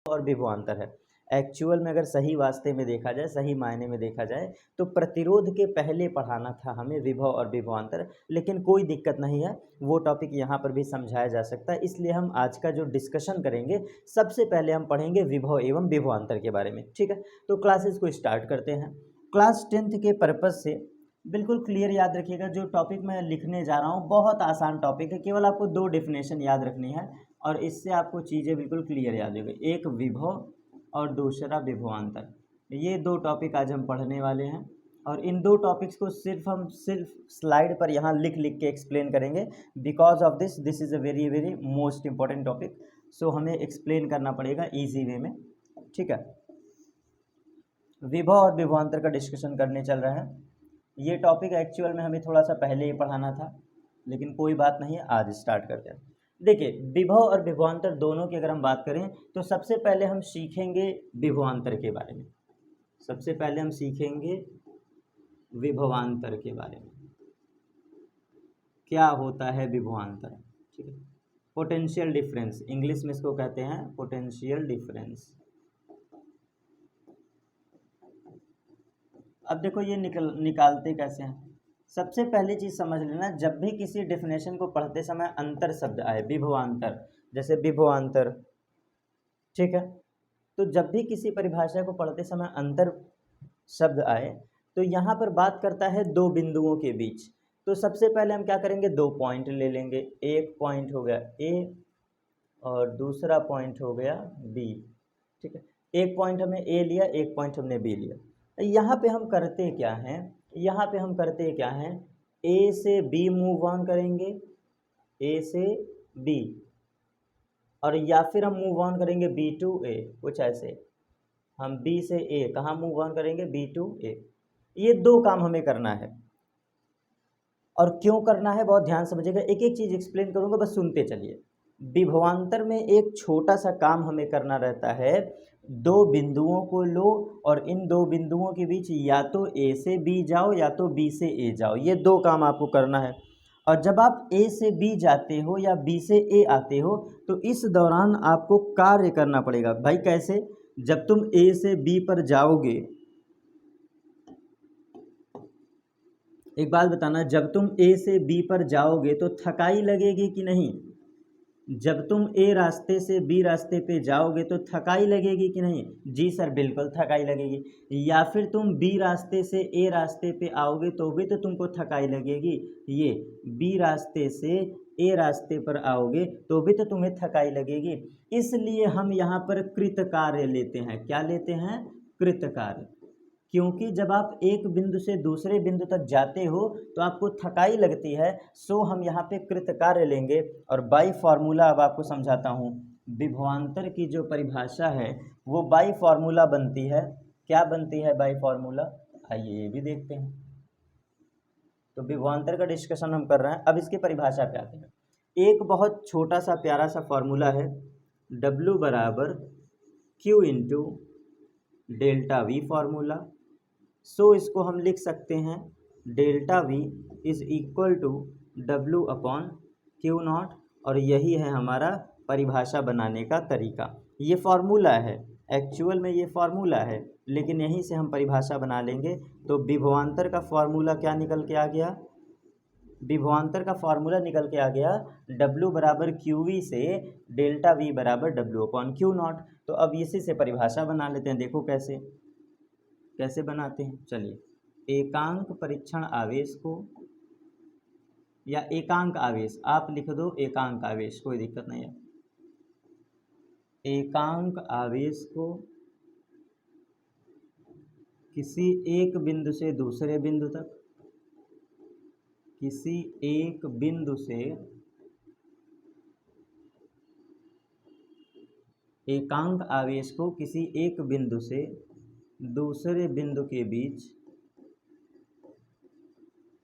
और विभवांतर है। एक्चुअल में अगर सही वास्ते में देखा जाए, सही मायने में देखा जाए तो प्रतिरोध के पहले पढ़ाना था हमें विभव और विभवांतर, लेकिन कोई दिक्कत नहीं है, वो टॉपिक यहाँ पर भी समझाया जा सकता है। इसलिए हम आज का जो डिस्कशन करेंगे सबसे पहले हम पढ़ेंगे विभव एवं विभवांतर के बारे में, ठीक है। तो क्लासेस को स्टार्ट करते हैं। क्लास 10th के पर्पज़ से बिल्कुल क्लियर याद रखिएगा, जो टॉपिक मैं लिखने जा रहा हूँ बहुत आसान टॉपिक है, केवल आपको 2 डेफिनेशन याद रखनी है और इससे आपको चीज़ें बिल्कुल क्लियर याद होगी। एक विभव और दूसरा विभवांतर, ये 2 टॉपिक आज हम पढ़ने वाले हैं और इन 2 टॉपिक्स को हम सिर्फ स्लाइड पर यहाँ लिख लिख के एक्सप्लेन करेंगे। Because of this is a very very most important topic, so हमें एक्सप्लेन करना पड़ेगा ईजी वे में, ठीक है। विभव और विभवांतर का डिस्कशन करने चल रहा है। ये टॉपिक एक्चुअल में हमें थोड़ा सा पहले ही पढ़ाना था, लेकिन कोई बात नहीं है, आज स्टार्ट करते हैं। देखिए, विभव और विभवांतर दोनों की अगर हम बात करें तो सबसे पहले हम सीखेंगे विभवांतर के बारे में। सबसे पहले हम सीखेंगे विभवांतर के बारे में, क्या होता है विभवांतर, ठीक है। पोटेंशियल डिफरेंस, इंग्लिश में इसको कहते हैं पोटेंशियल डिफरेंस। अब देखो ये निकालते कैसे हैं। सबसे पहली चीज़ समझ लेना, जब भी किसी डेफिनेशन को पढ़ते समय अंतर शब्द आए, विभवांतर, जैसे विभवांतर, ठीक है, तो जब भी किसी परिभाषा को पढ़ते समय अंतर शब्द आए तो यहाँ पर बात करता है 2 बिंदुओं के बीच। तो सबसे पहले हम क्या करेंगे, 2 पॉइंट ले लेंगे। एक पॉइंट हो गया ए और दूसरा पॉइंट हो गया बी, ठीक है। एक पॉइंट हमने ए लिया, एक पॉइंट हमने बी लिया। यहाँ पे हम करते क्या हैं, यहाँ पे हम करते क्या हैं, ए से बी मूव ऑन करेंगे, ए से बी, और या फिर हम मूव ऑन करेंगे बी टू ए, कुछ ऐसे। हम बी से ए कहाँ मूव ऑन करेंगे, बी टू ए। ये 2 काम हमें करना है। और क्यों करना है बहुत ध्यान समझिएगा, एक एक चीज़ एक्सप्लेन करूँगा, बस सुनते चलिए। विभवांतर में एक छोटा सा काम हमें करना रहता है, 2 बिंदुओं को लो और इन 2 बिंदुओं के बीच या तो ए से बी जाओ या तो बी से ए जाओ, ये 2 काम आपको करना है। और जब आप ए से बी जाते हो या बी से ए आते हो तो इस दौरान आपको कार्य करना पड़ेगा। भाई कैसे, जब तुम ए से बी पर जाओगे, एक बात बताना, जब तुम ए से बी पर जाओगे तो थकाई लगेगी कि नहीं? जब तुम ए रास्ते से बी रास्ते पे जाओगे तो थकाई लगेगी कि नहीं? जी सर, बिल्कुल थकाई लगेगी। या फिर तुम बी रास्ते से ए रास्ते पे आओगे तो भी तो तुमको थकाई लगेगी। ये बी रास्ते से ए रास्ते पर आओगे तो भी तो तुम्हें थकाई लगेगी। इसलिए हम यहाँ पर कृत कार्य लेते हैं। क्या लेते हैं? कृत कार्य। क्योंकि जब आप एक बिंदु से दूसरे बिंदु तक जाते हो तो आपको थकाई लगती है, सो हम यहाँ पे कृतकार्य लेंगे। और बाई फार्मूला अब आपको समझाता हूँ, विभवांतर की जो परिभाषा है वो बाई फार्मूला बनती है। क्या बनती है बाई फार्मूला? आइए ये भी देखते हैं। तो विभवांतर का डिस्कशन हम कर रहे हैं, अब इसकी परिभाषा पे आते हैं। एक बहुत छोटा सा प्यारा सा फार्मूला है, W बराबर Q into delta V formula. So इसको हम लिख सकते हैं delta V is equal to W upon Q nought, और यही है हमारा परिभाषा बनाने का तरीका। ये फार्मूला है, एक्चुअल में ये फार्मूला है, लेकिन यहीं से हम परिभाषा बना लेंगे। तो विभवांतर का फार्मूला क्या निकल के आ गया? विभवांतर का फार्मूला निकल के आ गया W बराबर क्यू वी से डेल्टा वी बराबर डब्ल्यू अपॉन क्यू नॉट। तो अब इसी से परिभाषा बना लेते हैं, देखो कैसे कैसे बनाते हैं। चलिए, एकांक परीक्षण आवेश को, या एकांक आवेश आप लिख दो, एकांक आवेश कोई दिक्कत नहीं है। एकांक आवेश को किसी एक बिंदु से दूसरे बिंदु तक, किसी एक बिंदु से एकांक आवेश को किसी एक बिंदु से दूसरे बिंदु के बीच,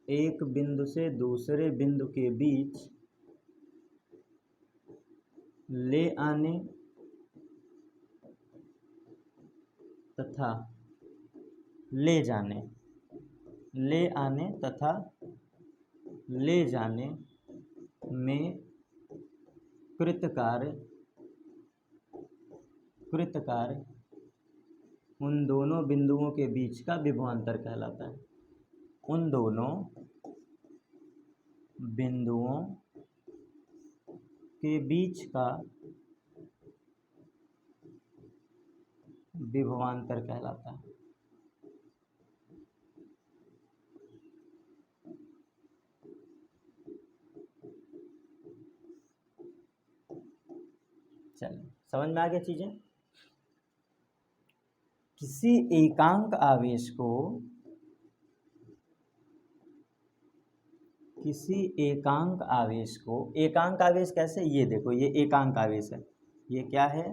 एक बिंदु से दूसरे बिंदु के बीच ले आने तथा ले जाने, ले आने तथा ले जाने में कृत कार्य कृत कार्य उन दोनों बिंदुओं के बीच का विभवांतर कहलाता है। उन दोनों बिंदुओं के बीच का विभवांतर कहलाता है। चलिए समझ में आ गया चीजें। किसी एकांक आवेश को एकांक आवेश कैसे, ये देखो ये एकांक आवेश है। ये क्या है,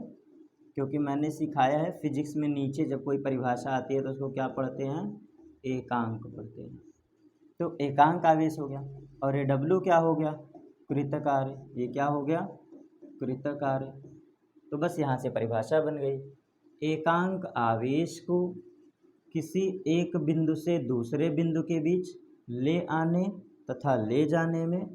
क्योंकि मैंने सिखाया है फिजिक्स में नीचे जब कोई परिभाषा आती है तो उसको क्या पढ़ते हैं, एकांक पढ़ते हैं। तो एकांक आवेश हो गया। और ये W क्या हो गया, कृतकार्य। ये क्या हो गया, कृतकार्य। तो बस यहाँ से परिभाषा बन गई। एकांक आवेश को किसी एक बिंदु से दूसरे बिंदु के बीच ले आने तथा ले जाने में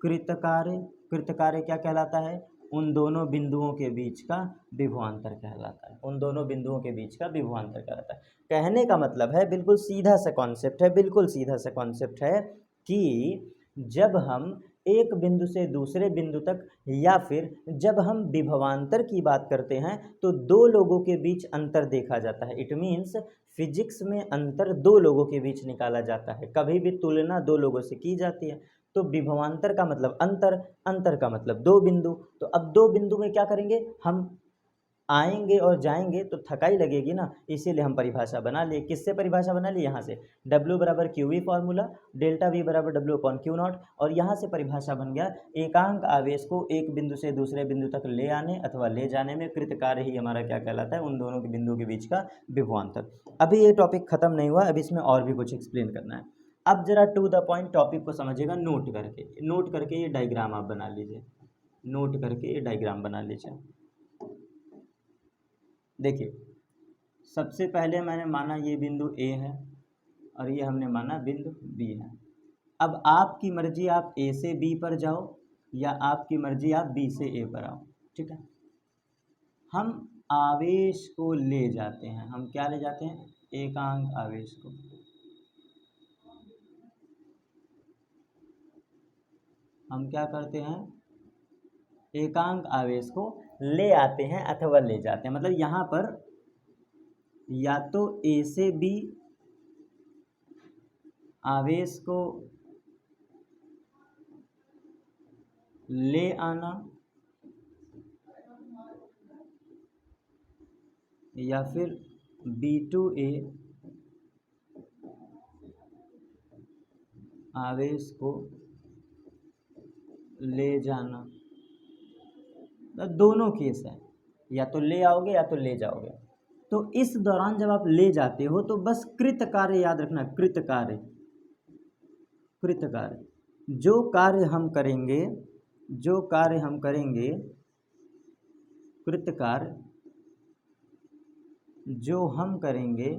कृतकार्य, कृतकार्य क्या कहलाता है, उन दोनों बिंदुओं के बीच का विभवांतर कहलाता है। उन दोनों बिंदुओं के बीच का विभवांतर कहलाता है। कहने का मतलब है, बिल्कुल सीधा सा कॉन्सेप्ट है, बिल्कुल सीधा सा कॉन्सेप्ट है कि जब हम एक बिंदु से दूसरे बिंदु तक या फिर जब हम विभवांतर की बात करते हैं तो दो लोगों के बीच अंतर देखा जाता है। इट मीन्स फिजिक्स में अंतर दो लोगों के बीच निकाला जाता है, कभी भी तुलना दो लोगों से की जाती है। तो विभवांतर का मतलब अंतर, अंतर का मतलब दो बिंदु। तो अब दो बिंदु में क्या करेंगे, हम आएंगे और जाएंगे तो थकाई लगेगी ना, इसीलिए हम परिभाषा बना लिए। किससे परिभाषा बना ली, यहाँ से W बराबर QV फॉर्मूला, डेल्टा V बराबर W/Q0। और यहाँ से परिभाषा बन गया, एकांक आवेश को एक बिंदु से दूसरे बिंदु तक ले आने अथवा ले जाने में कृतकार्य ही हमारा क्या कहलाता है, उन दोनों के बिंदुओं के बीच का विभवांतर। अभी ये टॉपिक खत्म नहीं हुआ, अब इसमें और भी कुछ एक्सप्लेन करना है। अब जरा टू द पॉइंट टॉपिक को समझिएगा, नोट करके ये डायग्राम आप बना लीजिए, नोट करके ये डायग्राम बना लीजिए। देखिए सबसे पहले मैंने माना ये बिंदु A है और ये हमने माना बिंदु B है। अब आपकी मर्जी आप A से B पर जाओ या आपकी मर्जी आप B से A पर आओ, ठीक है। हम आवेश को ले जाते हैं, हम क्या ले जाते हैं, एकांक आवेश को। हम क्या करते हैं, एकांक आवेश को ले आते हैं अथवा ले जाते हैं। मतलब यहाँ पर या तो A से B आवेश को ले आना या फिर B to A आवेश को ले जाना। दोनों केस है, या तो ले आओगे या तो ले जाओगे। तो इस दौरान जब आप ले जाते हो तो बस कृत कार्य याद रखना, कृत कार्य, कृत कार्य। जो कार्य हम करेंगे, जो कार्य हम करेंगे, कृत कार्य जो हम करेंगे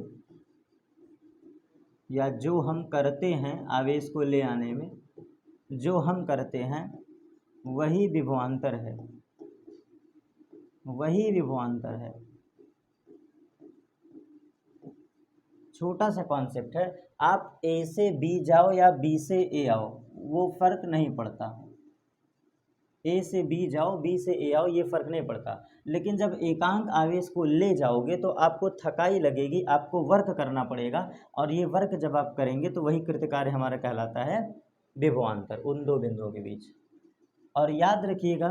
या जो हम करते हैं आवेश को ले आने में, जो हम करते हैं वही विभवांतर है, वही विभवांतर है। छोटा सा कॉन्सेप्ट है, आप A से B जाओ या B से A आओ वो फर्क नहीं पड़ता। A से B जाओ, B से A आओ, ये फर्क नहीं पड़ता। लेकिन जब एकांक आवेश को ले जाओगे तो आपको थकाई लगेगी, आपको वर्क करना पड़ेगा। और ये वर्क जब आप करेंगे तो वही कृत कार्य हमारा कहलाता है विभवांतर, उन दो बिंदुओं के बीच। और याद रखिएगा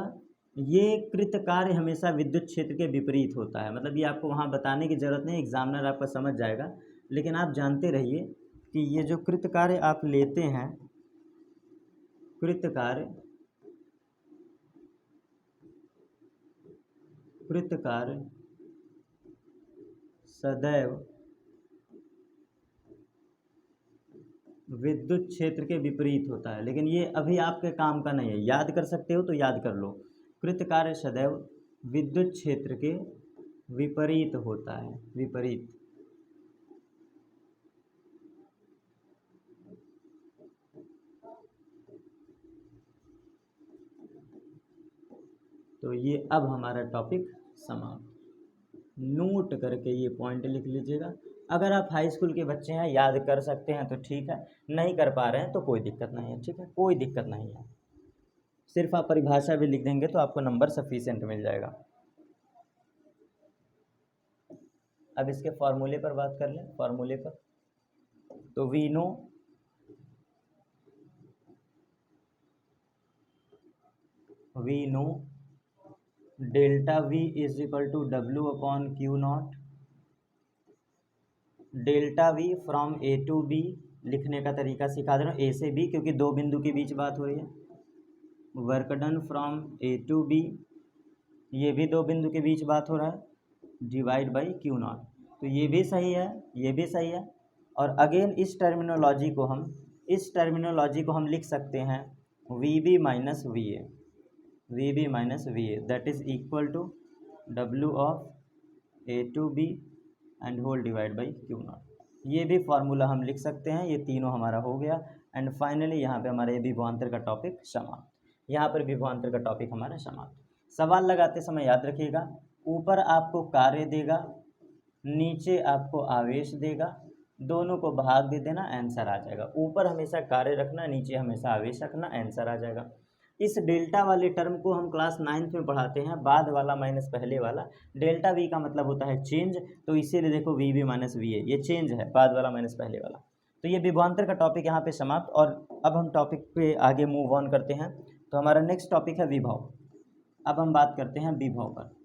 ये कृत कार्य हमेशा विद्युत क्षेत्र के विपरीत होता है। मतलब ये आपको वहाँ बताने की ज़रूरत नहीं, एग्जामिनर आपका समझ जाएगा। लेकिन आप जानते रहिए कि ये जो कृत कार्य आप लेते हैं, कृत कार्य, कृत कार्य सदैव विद्युत क्षेत्र के विपरीत होता है। लेकिन ये अभी आपके काम का नहीं है, याद कर सकते हो तो याद कर लो। कृत कार्य सदैव विद्युत क्षेत्र के विपरीत होता है, विपरीत। तो ये अब हमारा टॉपिक समाप्त। नोट करके ये पॉइंट लिख लीजिएगा। अगर आप हाई स्कूल के बच्चे हैं, याद कर सकते हैं तो ठीक है, नहीं कर पा रहे हैं तो कोई दिक्कत नहीं है, ठीक है, कोई दिक्कत नहीं है। सिर्फ आप परिभाषा भी लिख देंगे तो आपको नंबर सफिशिएंट मिल जाएगा। अब इसके फॉर्मूले पर बात कर लें, फॉर्मूले पर। तो we know delta V is equal to W upon Q naught. Delta V from A to B, लिखने का तरीका सिखा दे रहा हूँ, ए से बी, क्योंकि दो बिंदु के बीच बात हो रही है। Work done from A to B, ये भी दो बिंदु के बीच बात हो रहा है, डिवाइड बाई क्यू नॉट। तो ये भी सही है, ये भी सही है। और अगेन इस टर्मिनोलॉजी को हम लिख सकते हैं V B minus V A, V B minus V A, that is equal to W of A to B and whole divide by Q naught. ये भी फार्मूला हम लिख सकते हैं। ये तीनों हमारा हो गया। एंड फाइनली यहाँ पे हमारे विभवांतर का टॉपिक समाप्त। यहाँ पर विभवांतर का टॉपिक हमारा समाप्त। सवाल लगाते समय याद रखिएगा, ऊपर आपको कार्य देगा, नीचे आपको आवेश देगा, दोनों को भाग दे देना, आंसर आ जाएगा। ऊपर हमेशा कार्य रखना, नीचे हमेशा आवेश रखना, आंसर आ जाएगा। इस डेल्टा वाले टर्म को हम क्लास 9th में पढ़ाते हैं, बाद वाला माइनस पहले वाला। डेल्टा वी का मतलब होता है चेंज, तो इसीलिए देखो V B minus V A, ये चेंज है, बाद वाला माइनस पहले वाला। तो ये विभवांतर का टॉपिक यहाँ पे समाप्त। और अब हम टॉपिक पे आगे मूव ऑन करते हैं। तो हमारा नेक्स्ट टॉपिक है विभव। अब हम बात करते हैं विभव पर।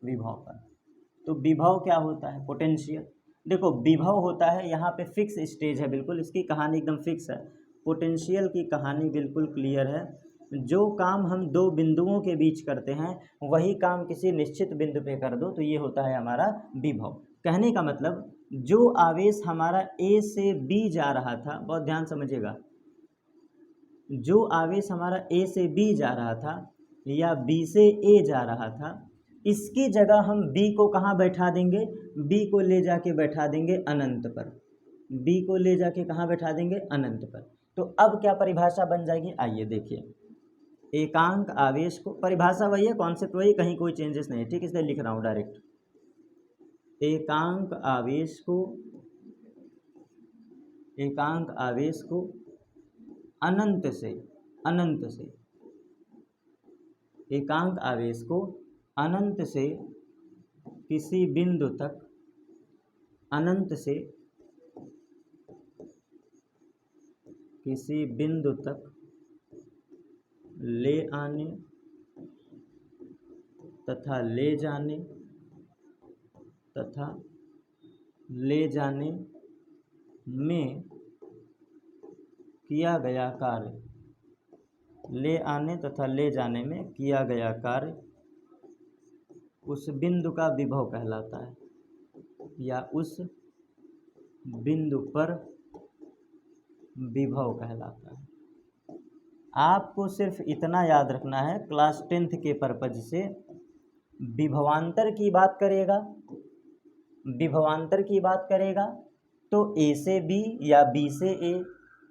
विभव पर तो विभव क्या होता है? पोटेंशियल। देखो विभव होता है, यहाँ पे फिक्स स्टेज है, बिल्कुल इसकी कहानी एकदम फिक्स है। पोटेंशियल की कहानी बिल्कुल क्लियर है। जो काम हम दो बिंदुओं के बीच करते हैं, वही काम किसी निश्चित बिंदु पे कर दो, तो ये होता है हमारा विभव। कहने का मतलब, जो आवेश हमारा ए से बी जा रहा था, बहुत ध्यान समझिएगा, जो आवेश हमारा ए से बी जा रहा था या बी से ए जा रहा था, इसकी जगह हम बी को कहाँ बैठा देंगे? बी को ले जाके बैठा देंगे अनंत पर। बी को ले जाके कहाँ बैठा देंगे? अनंत पर। तो अब क्या परिभाषा बन जाएगी? आइए देखिए। एकांक आवेश को, परिभाषा वही है, कॉन्सेप्ट वही, कहीं कोई चेंजेस नहीं है, ठीक, इसलिए लिख रहा हूँ डायरेक्ट। एकांक आवेश को, एकांक आवेश को अनंत से, अनंत से, एकांक आवेश को अनंत से किसी बिंदु तक, अनंत से किसी बिंदु तक ले आने तथा ले जाने, तथा ले जाने में किया गया कार्य, ले आने तथा ले जाने में किया गया कार्य उस बिंदु का विभव कहलाता है, या उस बिंदु पर विभव कहलाता है। आपको सिर्फ इतना याद रखना है, क्लास 10th के पर्पज से, विभवांतर की बात करेगा, विभवांतर की बात करेगा तो ए से बी या बी से ए,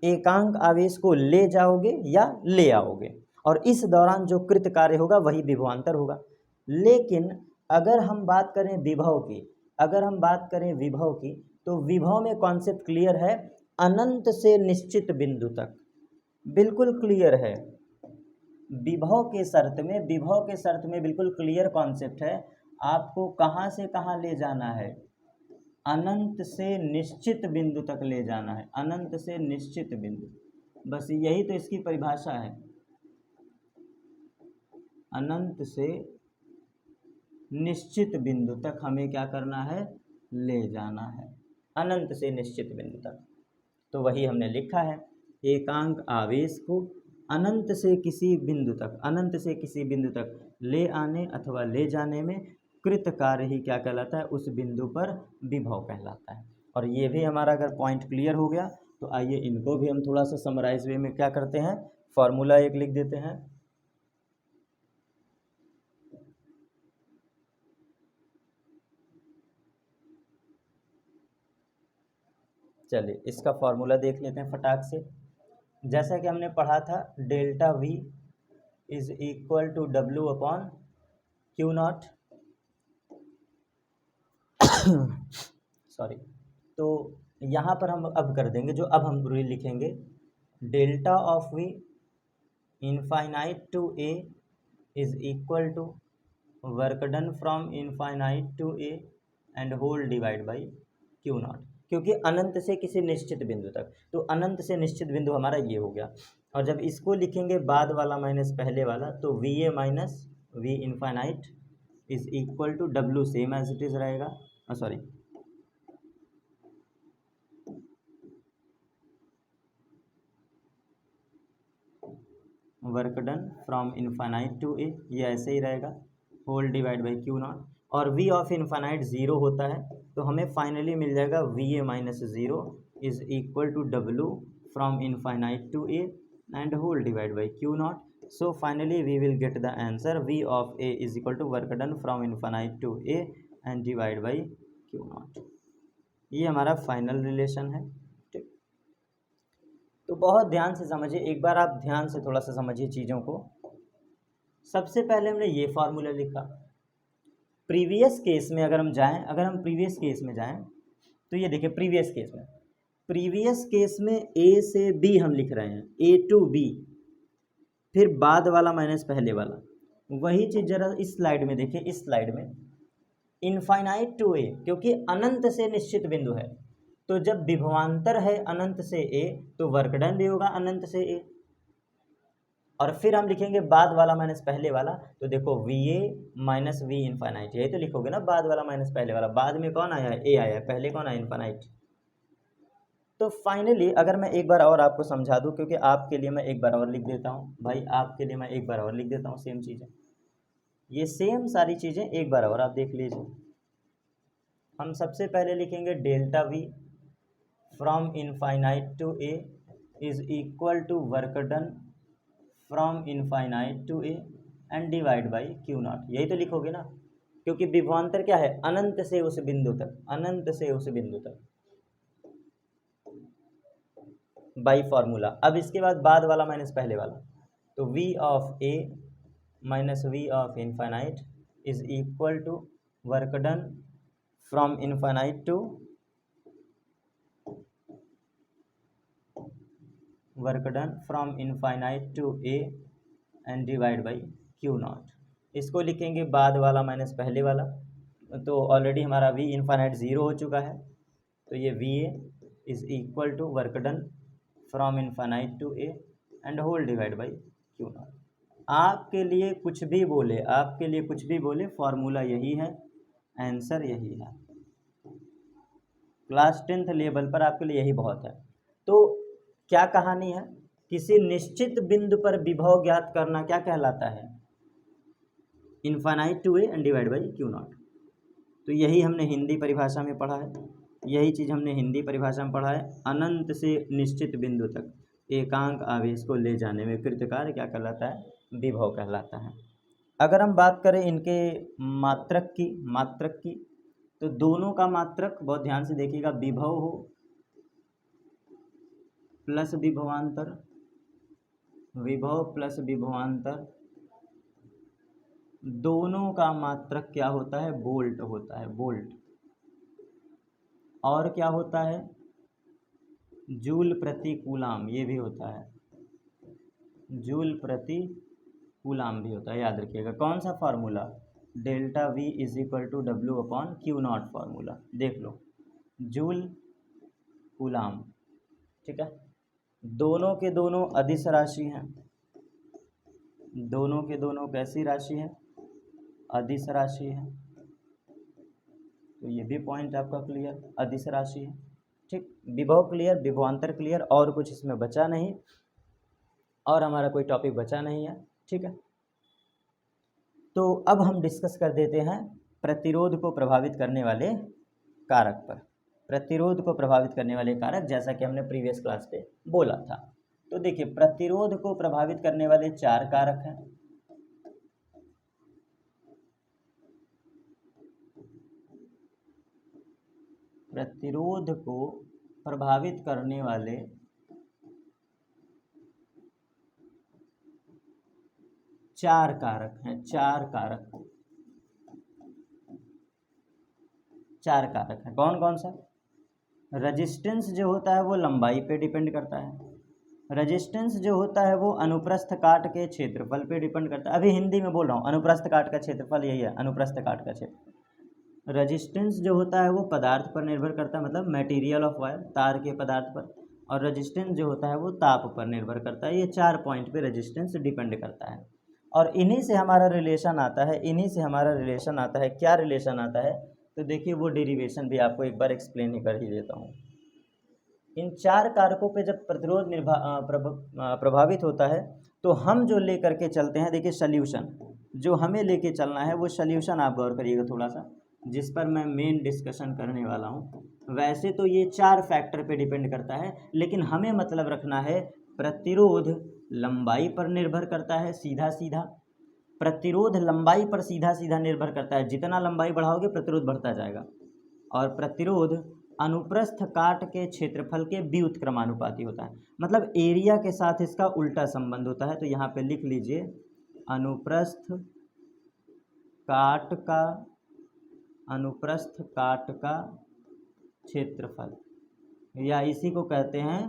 एकांक आवेश को ले जाओगे या ले आओगे, और इस दौरान जो कृत कार्य होगा वही विभवांतर होगा। लेकिन अगर हम बात करें विभव की, अगर हम बात करें विभव की, तो विभव में कॉन्सेप्ट क्लियर है, अनंत से निश्चित बिंदु तक, बिल्कुल क्लियर है। विभव के शर्त में, विभव के शर्त में बिल्कुल क्लियर कॉन्सेप्ट है। आपको कहाँ से कहाँ ले जाना है? अनंत से निश्चित बिंदु तक ले जाना है, अनंत से निश्चित बिंदु, बस यही तो इसकी परिभाषा है। अनंत से निश्चित बिंदु तक हमें क्या करना है? ले जाना है, अनंत से निश्चित बिंदु तक। तो वही हमने लिखा है, एकांक आवेश को अनंत से किसी बिंदु तक, अनंत से किसी बिंदु तक ले आने अथवा ले जाने में कृत कार्य ही क्या कहलाता है? उस बिंदु पर विभव कहलाता है। और ये भी हमारा अगर पॉइंट क्लियर हो गया, तो आइए इनको भी हम थोड़ा सा समराइज वे में क्या करते हैं, फॉर्मूला एक लिख देते हैं। चलिए इसका फॉर्मूला देख लेते हैं फटाक से। जैसा कि हमने पढ़ा था, delta V is equal to W upon Q naught. Sorry. तो यहाँ पर हम अब कर देंगे जो अब हम रूल लिखेंगे, delta of V infinite to A is equal to work done from infinite to A and whole divide by Q naught, क्योंकि अनंत से किसी निश्चित बिंदु तक, तो अनंत से निश्चित बिंदु हमारा ये हो गया। और जब इसको लिखेंगे बाद वाला माइनस पहले वाला, तो V A minus V infinite is equal to W same as it is रहेगा, sorry work done from infinite to A, ये ऐसे ही रहेगा, whole divide by Q nought. और वी ऑफ इनफाइनाइट ज़ीरो होता है, तो हमें फाइनली मिल जाएगा V A minus zero is equal to W from infinite to A and whole divide by Q nought. So finally we will get the answer V of A is equal to work done from infinite to A and divide by Q naught. ये हमारा final relation है। ठीक, तो बहुत ध्यान से समझिए, एक बार आप ध्यान से थोड़ा सा समझिए चीज़ों को। सबसे पहले हमने ये फार्मूला लिखा। प्रीवियस केस में अगर हम जाएं, अगर हम प्रीवियस केस में जाएं तो ये देखिए, प्रीवियस केस में ए से बी हम लिख रहे हैं, ए टू बी, फिर बाद वाला माइनस पहले वाला। वही चीज़ जरा इस स्लाइड में देखिए, इस स्लाइड में इनफाइनाइट टू ए, क्योंकि अनंत से निश्चित बिंदु है, तो जब विभवांतर है अनंत से ए तो वर्क डन भी होगा अनंत से ए। और फिर हम लिखेंगे बाद वाला माइनस पहले वाला, तो देखो V A minus V infinite, यही तो लिखोगे ना, बाद वाला माइनस पहले वाला। बाद में कौन आया है? ए आया है, पहले कौन आया? इनफाइनाइट। तो फाइनली अगर मैं एक बार और आपको समझा दूं, क्योंकि आपके लिए मैं एक बार और लिख देता हूं भाई, आपके लिए मैं एक बार और लिख देता हूं सेम चीज़ें, ये सेम सारी चीज़ें एक बार और आप देख लीजिए। हम सबसे पहले लिखेंगे delta V from infinite to A is equal to work done from infinite to A and divide by Q naught, यही तो लिखोगे ना, क्योंकि विभवांतर क्या है? अनंत से उस बिंदु तक, अनंत से उस बिंदु तक, बाई फॉर्मूला। अब इसके बाद वाला माइनस पहले वाला, तो V of A minus V of infinite is equal to work done from infinite to work done from infinite to A and divide by Q naught. इसको लिखेंगे बाद वाला माइनस पहले वाला, तो ऑलरेडी हमारा वी इनफाइनाइट ज़ीरो हो चुका है, तो ये V A is equal to work done from infinite to A and whole divide by Q naught. आपके लिए कुछ भी बोले, आपके लिए कुछ भी बोले, फॉर्मूला यही है, आंसर यही है। क्लास 10th लेवल पर आपके लिए यही बहुत है। तो क्या कहानी है? किसी निश्चित बिंदु पर विभव ज्ञात करना क्या कहलाता है? Infinite to A and divide by Q naught. तो यही हमने हिंदी परिभाषा में पढ़ा है, यही चीज़ हमने हिंदी परिभाषा में पढ़ा है। अनंत से निश्चित बिंदु तक एकांक आवेश को ले जाने में कृत कार्य क्या कहलाता है? विभव कहलाता है। अगर हम बात करें इनके मात्रक की, तो दोनों का मात्रक बहुत ध्यान से देखिएगा, विभव हो प्लस विभवांतर, विभव प्लस विभवांतर, दोनों का मात्रक क्या होता है? वोल्ट होता है, वोल्ट। और क्या होता है? जूल प्रति कूलाम, ये भी होता है, जूल प्रति कूलाम भी होता है, याद रखिएगा। कौन सा formula? Delta V is equal to W upon Q naught formula, देख लो, जूल कूलाम। ठीक है, दोनों के दोनों अदिश राशि हैं, दोनों के दोनों कैसी राशि है? अदिश राशि है। तो ये भी पॉइंट आपका क्लियर, अदिश राशि है। ठीक, विभव क्लियर, विभवांतर क्लियर, और कुछ इसमें बचा नहीं, और हमारा कोई टॉपिक बचा नहीं है। ठीक है, तो अब हम डिस्कस कर देते हैं प्रतिरोध को प्रभावित करने वाले कारक पर। प्रतिरोध को प्रभावित करने वाले कारक, जैसा कि हमने प्रीवियस क्लास पे बोला था। तो देखिए, प्रतिरोध को प्रभावित करने वाले 4 कारक हैं। प्रतिरोध को प्रभावित करने वाले 4 कारक हैं, 4 कारक। 4 कारक हैं। कौन कौन सा? रेजिस्टेंस जो होता है वो लंबाई पे डिपेंड करता है, रेजिस्टेंस जो होता है वो अनुप्रस्थ काट के क्षेत्रफल पे डिपेंड करता है। अभी हिंदी में बोल रहा हूँ, अनुप्रस्थ काट का क्षेत्रफल यही है, अनुप्रस्थ काट का क्षेत्रफल। रेजिस्टेंस जो होता है वो पदार्थ पर निर्भर करता है, मतलब मटेरियल ऑफ वायर, तार के पदार्थ पर। और रेजिस्टेंस जो होता है वो ताप पर निर्भर करता है। ये 4 पॉइंट पे रेजिस्टेंस डिपेंड करता है और इन्हीं से हमारा रिलेशन आता है, इन्हीं से हमारा रिलेशन आता है। क्या रिलेशन आता है? तो देखिए वो डेरिवेशन भी आपको एक बार एक्सप्लेन ही कर ही देता हूँ। इन 4 कारकों पे जब प्रतिरोध प्रभावित होता है तो हम जो लेकर के चलते हैं, देखिए सल्यूशन जो हमें लेके चलना है वो सल्यूशन आप गौर करिएगा थोड़ा सा, जिस पर मैं मेन डिस्कशन करने वाला हूँ। वैसे तो ये 4 फैक्टर पे डिपेंड करता है, लेकिन हमें मतलब रखना है प्रतिरोध लंबाई पर निर्भर करता है सीधा सीधा। प्रतिरोध लंबाई पर सीधा सीधा निर्भर करता है, जितना लंबाई बढ़ाओगे प्रतिरोध बढ़ता जाएगा। और प्रतिरोध अनुप्रस्थ काट के क्षेत्रफल के व्युत्क्रमानुपाती होता है, मतलब एरिया के साथ इसका उल्टा संबंध होता है। तो यहाँ पे लिख लीजिए अनुप्रस्थ काट का क्षेत्रफल, या इसी को कहते हैं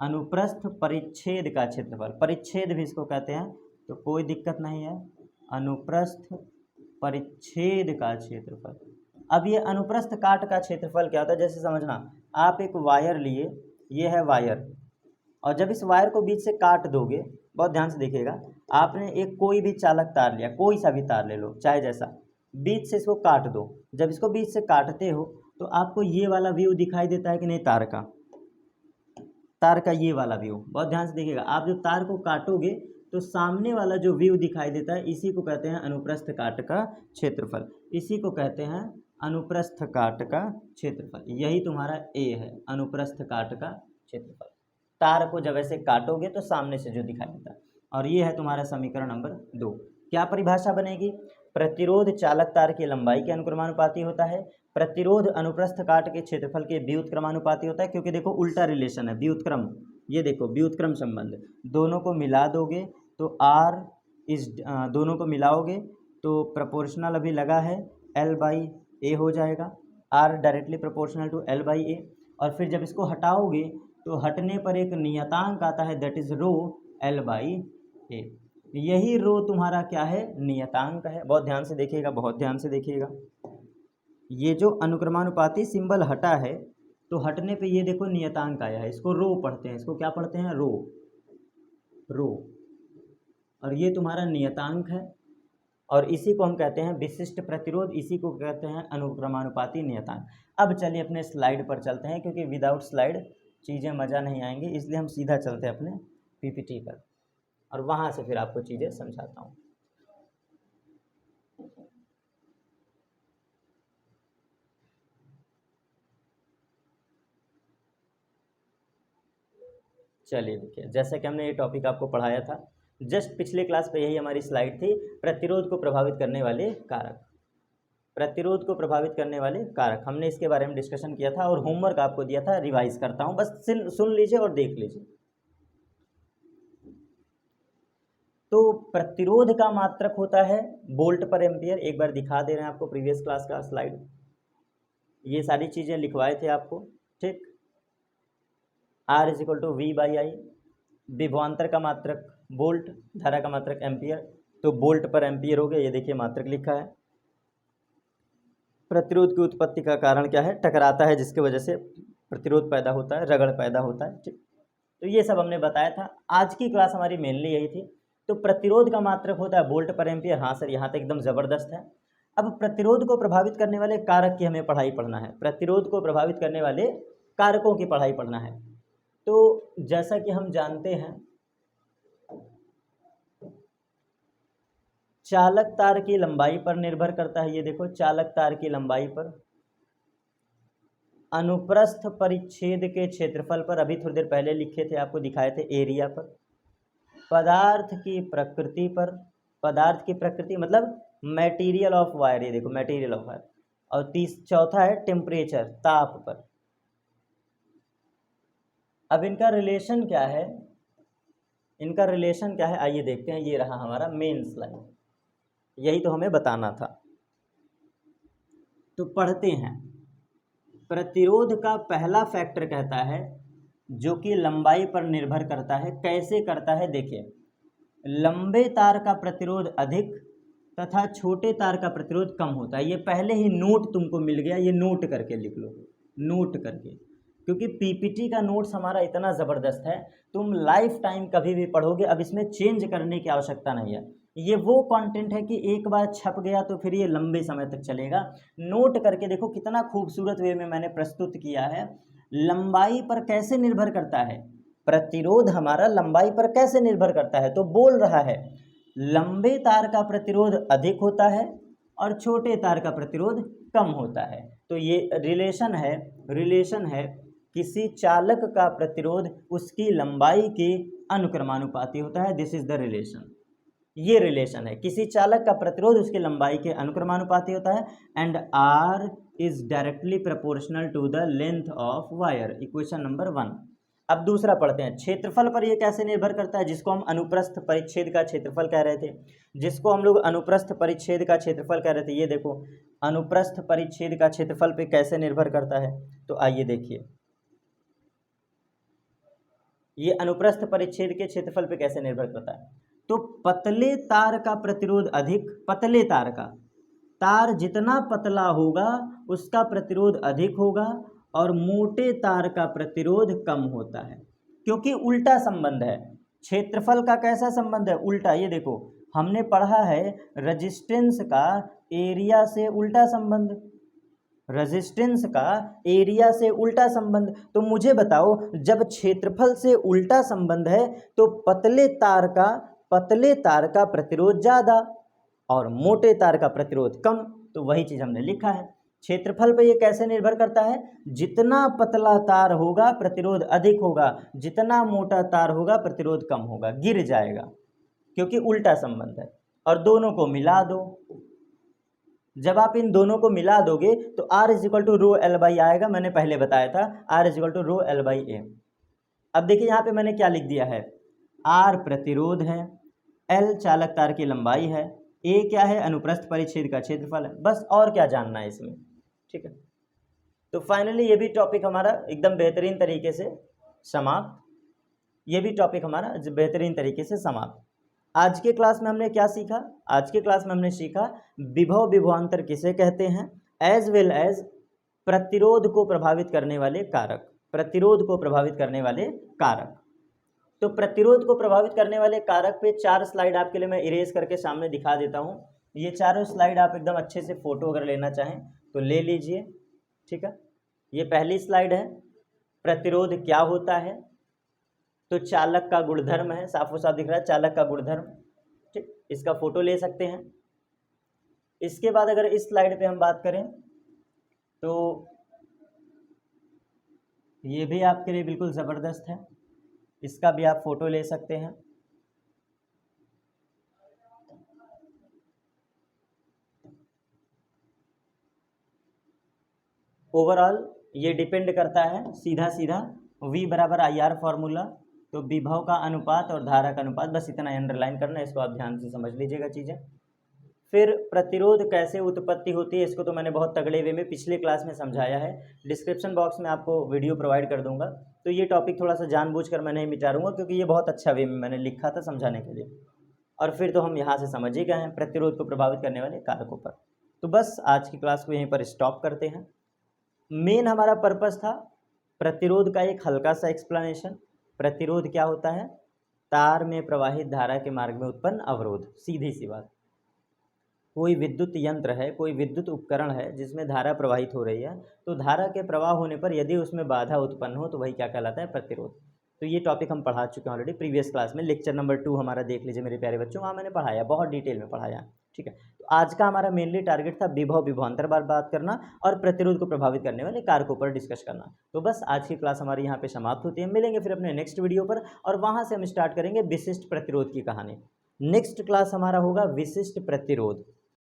अनुप्रस्थ परिच्छेद का क्षेत्रफल, परिच्छेद भी इसको कहते हैं, तो कोई दिक्कत नहीं है। अनुप्रस्थ परिच्छेद का क्षेत्रफल। अब ये अनुप्रस्थ काट का क्षेत्रफल क्या होता है, जैसे समझना, आप एक वायर लिए, ये है वायर, और जब इस वायर को बीच से काट दोगे, बहुत ध्यान से देखिएगा, आपने एक कोई भी चालक तार लिया, कोई सा भी तार ले लो चाहे जैसा, बीच से इसको काट दो। जब इसको बीच से काटते हो तो आपको ये वाला व्यू दिखाई देता है कि नहीं, तार का ये वाला व्यू, बहुत ध्यान से देखिएगा। आप जब तार को काटोगे तो सामने वाला जो व्यू दिखाई देता है, इसी को कहते हैं अनुप्रस्थ काट का क्षेत्रफल, इसी को कहते हैं अनुप्रस्थ काट का क्षेत्रफल। यही तुम्हारा ए है, अनुप्रस्थ काट का क्षेत्रफल। तार को जब ऐसे काटोगे तो सामने से जो दिखाई देता है, और ये है तुम्हारा समीकरण नंबर 2। क्या परिभाषा बनेगी? प्रतिरोध चालक तार की लंबाई के अनुक्रमानुपाती होता है, प्रतिरोध अनुप्रस्थ काट के क्षेत्रफल के व्युत्क्रमानुपाती होता है, क्योंकि देखो उल्टा रिलेशन है, व्युत्क्रम, ये देखो व्युत्क्रम संबंध, दोनों को मिला दोगे तो आर इस दोनों को मिलाओगे तो प्रोपोर्शनल अभी लगा है, एल बाई ए हो जाएगा, R directly proportional to L by A. और फिर जब इसको हटाओगे तो हटने पर एक नियतांक आता है, that is rho L by A. यही रो तुम्हारा क्या है, नियतांक है। बहुत ध्यान से देखिएगा, बहुत ध्यान से देखिएगा। ये जो अनुक्रमानुपाती सिंबल हटा है तो हटने पे ये देखो नियतांक आया है, इसको रो पढ़ते हैं, इसको क्या पढ़ते हैं, रो। और ये तुम्हारा नियतांक है, और इसी को हम कहते हैं विशिष्ट प्रतिरोध, इसी को कहते हैं अनुक्रमानुपाती नियतांक। अब चलिए अपने स्लाइड पर चलते हैं, क्योंकि विदाउट स्लाइड चीज़ें मज़ा नहीं आएंगी, इसलिए हम सीधा चलते हैं अपने पीपीटी पर, और वहाँ से फिर आपको चीज़ें समझाता हूँ। चलिए देखिए, जैसे कि हमने ये टॉपिक आपको पढ़ाया था जस्ट पिछले क्लास पे, यही हमारी स्लाइड थी, प्रतिरोध को प्रभावित करने वाले कारक। प्रतिरोध को प्रभावित करने वाले कारक हमने इसके बारे में डिस्कशन किया था, और होमवर्क आपको दिया था, रिवाइज करता हूँ, बस सुन लीजिए और देख लीजिए। तो प्रतिरोध का मात्रक होता है वोल्ट पर एम्पियर, एक बार दिखा दे रहे हैं आपको प्रीवियस क्लास का स्लाइड, ये सारी चीज़ें लिखवाए थे आपको, ठीक। R is equal to V by I, विभवांतर का मात्रक वोल्ट, धारा का मात्रक एम्पियर, तो वोल्ट पर एम्पियर हो गया, ये देखिए मात्रक लिखा है। प्रतिरोध की उत्पत्ति का कारण क्या है, टकराता है, जिसकी वजह से प्रतिरोध पैदा होता है, रगड़ पैदा होता है, ठीक। तो ये सब हमने बताया था। आज की क्लास हमारी मेनली यही थी। तो प्रतिरोध का मात्रक होता है वोल्ट पर एम्पियर, हाँ सर, यहाँ तक एकदम ज़बरदस्त है। अब प्रतिरोध को प्रभावित करने वाले कारक की हमें पढ़ाई पढ़ना है, प्रतिरोध को प्रभावित करने वाले कारकों की पढ़ाई पढ़ना है। तो जैसा कि हम जानते हैं, चालक तार की लंबाई पर निर्भर करता है, ये देखो चालक तार की लंबाई पर, अनुप्रस्थ परिच्छेद के क्षेत्रफल पर, अभी थोड़ी देर पहले लिखे थे, आपको दिखाए थे एरिया पर, पदार्थ की प्रकृति पर, पदार्थ की प्रकृति मतलब मटेरियल ऑफ वायर, ये देखो मटेरियल ऑफ वायर, और चौथा है टेम्परेचर, ताप पर। अब इनका रिलेशन क्या है, इनका रिलेशन क्या है, आइए देखते हैं। ये रहा हमारा मेन स्लाइड, यही तो हमें बताना था। तो पढ़ते हैं, प्रतिरोध का पहला फैक्टर कहता है जो कि लंबाई पर निर्भर करता है। कैसे करता है देखिए, लंबे तार का प्रतिरोध अधिक तथा छोटे तार का प्रतिरोध कम होता है। ये पहले ही नोट तुमको मिल गया, ये नोट करके लिख लो, नोट करके, क्योंकि पीपीटी का नोट्स हमारा इतना ज़बरदस्त है, तुम लाइफ टाइम कभी भी पढ़ोगे। अब इसमें चेंज करने की आवश्यकता नहीं है। ये वो कंटेंट है कि एक बार छप गया तो फिर ये लंबे समय तक चलेगा। नोट करके देखो कितना खूबसूरत वे में मैंने प्रस्तुत किया है। लंबाई पर कैसे निर्भर करता है प्रतिरोध, हमारा लंबाई पर कैसे निर्भर करता है, तो बोल रहा है लंबे तार का प्रतिरोध अधिक होता है और छोटे तार का प्रतिरोध कम होता है। तो ये रिलेशन है किसी चालक का प्रतिरोध उसकी लंबाई के अनुक्रमानुपाती होता है। दिस इज द रिलेशन, ये रिलेशन है, किसी चालक का प्रतिरोध उसकी लंबाई के अनुक्रमानुपाती होता है। And R is directly proportional to the length of wire, equation number 1। अब दूसरा पढ़ते हैं, क्षेत्रफल पर ये कैसे निर्भर करता है, जिसको हम अनुप्रस्थ परिच्छेद का क्षेत्रफल कह रहे थे, जिसको हम लोग अनुप्रस्थ परिच्छेद का क्षेत्रफल कह रहे थे। ये देखो अनुप्रस्थ परिच्छेद का क्षेत्रफल पे कैसे निर्भर करता है, तो आइए देखिए, ये अनुप्रस्थ परिच्छेद के क्षेत्रफल पे कैसे निर्भर करता है। तो पतले तार का प्रतिरोध अधिक, पतले तार का, तार जितना पतला होगा उसका प्रतिरोध अधिक होगा और मोटे तार का प्रतिरोध कम होता है, क्योंकि उल्टा संबंध है। क्षेत्रफल का कैसा संबंध है, उल्टा। ये देखो हमने पढ़ा है रेजिस्टेंस का एरिया से उल्टा संबंध, रेजिस्टेंस का एरिया से उल्टा संबंध। तो मुझे बताओ जब क्षेत्रफल से उल्टा संबंध है तो पतले तार का प्रतिरोध ज़्यादा और मोटे तार का प्रतिरोध कम। तो वही चीज़ हमने लिखा है। क्षेत्रफल पर ये कैसे निर्भर करता है, जितना पतला तार होगा प्रतिरोध अधिक होगा, जितना मोटा तार होगा प्रतिरोध कम होगा, गिर जाएगा, क्योंकि उल्टा संबंध है। और दोनों को मिला दो, जब आप इन दोनों को मिला दोगे तो R equal to rho L by आएगा। मैंने पहले बताया था R equal to rho L by A. अब देखिए यहाँ पे मैंने क्या लिख दिया है, R प्रतिरोध है, L चालक तार की लंबाई है, A क्या है, अनुप्रस्थ परिच्छेद का क्षेत्रफल है। बस और क्या जानना है इसमें, ठीक है। तो फाइनली ये भी टॉपिक हमारा एकदम बेहतरीन तरीके से समाप्त, ये भी टॉपिक हमारा बेहतरीन तरीके से समाप्त। आज के क्लास में हमने क्या सीखा, आज के क्लास में हमने सीखा विभव विभवांतर किसे कहते हैं, एज वेल एज प्रतिरोध को प्रभावित करने वाले कारक, प्रतिरोध को प्रभावित करने वाले कारक। तो प्रतिरोध को प्रभावित करने वाले कारक पे 4 स्लाइड आपके लिए मैं इरेज करके सामने दिखा देता हूँ। ये चारों स्लाइड आप एकदम अच्छे से फोटो अगर लेना चाहें तो ले लीजिए, ठीक है। ये पहली स्लाइड है, प्रतिरोध क्या होता है, तो चालक का गुणधर्म है, साफो साफ दिख रहा है चालक का गुणधर्म, ठीक, इसका फोटो ले सकते हैं। इसके बाद अगर इस स्लाइड पे हम बात करें तो ये भी आपके लिए बिल्कुल ज़बरदस्त है, इसका भी आप फोटो ले सकते हैं। ओवरऑल ये डिपेंड करता है सीधा सीधा V बराबर IR फॉर्मूला, तो विभव का अनुपात और धारा का अनुपात, बस इतना अंडरलाइन करना है, इसको आप ध्यान से समझ लीजिएगा चीज़ें। फिर प्रतिरोध कैसे उत्पत्ति होती है, इसको तो मैंने बहुत तगड़े वे में पिछले क्लास में समझाया है, डिस्क्रिप्शन बॉक्स में आपको वीडियो प्रोवाइड कर दूंगा। तो ये टॉपिक थोड़ा सा जानबूझकर मैं नहीं मिटा दूंगा, क्योंकि ये बहुत अच्छा वे में मैंने लिखा था समझाने के लिए। और फिर तो हम यहाँ से समझ ही गए हैं प्रतिरोध को प्रभावित करने वाले कारकों पर। तो बस आज की क्लास को यहीं पर स्टॉप करते हैं। मेन हमारा पर्पस था प्रतिरोध का एक हल्का सा एक्सप्लेनेशन। प्रतिरोध क्या होता है, तार में प्रवाहित धारा के मार्ग में उत्पन्न अवरोध, सीधी सी बात। कोई विद्युत यंत्र है, कोई विद्युत उपकरण है जिसमें धारा प्रवाहित हो रही है, तो धारा के प्रवाह होने पर यदि उसमें बाधा उत्पन्न हो तो वही क्या कहलाता है, प्रतिरोध। तो ये टॉपिक हम पढ़ा चुके हैं ऑलरेडी प्रीवियस क्लास में, लेक्चर नंबर 2 हमारा देख लीजिए मेरे प्यारे बच्चों, वहाँ मैंने पढ़ाया, बहुत डिटेल में पढ़ाया, ठीक है। तो आज का हमारा मेनली टारगेट था विभव विभवांतर बात करना और प्रतिरोध को प्रभावित करने वाले कारकों पर डिस्कस करना। तो बस आज की क्लास हमारी यहाँ पे समाप्त होती है, मिलेंगे फिर अपने नेक्स्ट वीडियो पर, और वहाँ से हम स्टार्ट करेंगे विशिष्ट प्रतिरोध की कहानी। नेक्स्ट क्लास हमारा होगा विशिष्ट प्रतिरोध।